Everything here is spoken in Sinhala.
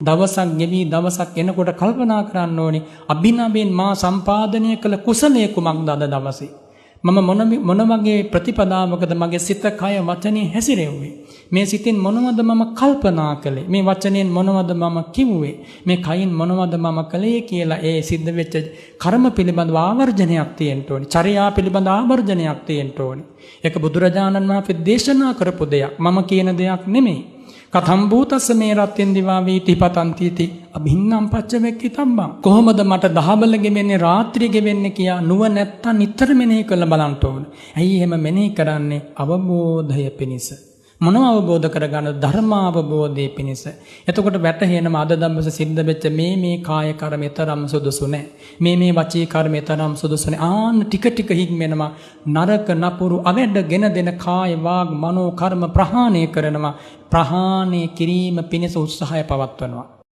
දවසක් ගෙවි දවසක් එනකොට කල්පනා කරන්න ඕනේ අභිනවයෙන් මා සම්පාදනය කළ කුසලයේ කුමක්ද අද දවසේ. මම මොන වගේ ප්‍රතිපදාවකද මගේ සිත කය වචනේ හැසිරෙව්වේ. මේ සිතින් මොනවද මම කල්පනා කළේ. මේ වචනෙන් මොනවද මම කිව්වේ. මේ කයින් මොනවද මම කළේ කියලා ඒ සිද්ධ වෙච්ච කර්ම පිළිබඳව ආවර්ජනයක් තියෙන්න ඕනේ. චර්යා පිළිබඳ ආවර්ජනයක් තියෙන්න ඕනේ. ඒක බුදුරජාණන් වහන්සේ දේශනා කරපු දෙයක්. මම කියන දෙයක් නෙමෙයි. කතම් භූතස්ස මේ රත්යෙන් දිවා වීති පතන්තිති අභින්නම් පච්ච වෙක්කිතම්බං. කොහොමද මට දහවල ගෙවෙන්නේ රාත්‍රිය ගෙවෙන්නේ කියා නුවණැත්තා නිතර මෙනෙහි කරලා බලන්න ඕනේ. ඇයි එහෙම මෙනෙහි කරන්නේ? අවබෝධය පිණිස. මොනව අවබෝධ කරගන්න? ධර්ම අවබෝධය පිණිස. එතකොට වැටහෙනම අද දවස සිද්ධ වෙච්ච මේ කාය කර්මය තරම් සුදුසු නැහැ. මේ වචී කර්මය තරම් සුදුසු නැහැ. ආන්න ටික ටික හික්මෙනවා. නරක නපුරු අවැඩගෙන දෙන කාය වාග් මනෝ කර්ම ප්‍රහාණය කරනවා. ප්‍රහාණය කිරීම පිණිස උත්සාහය පවත්වනවා.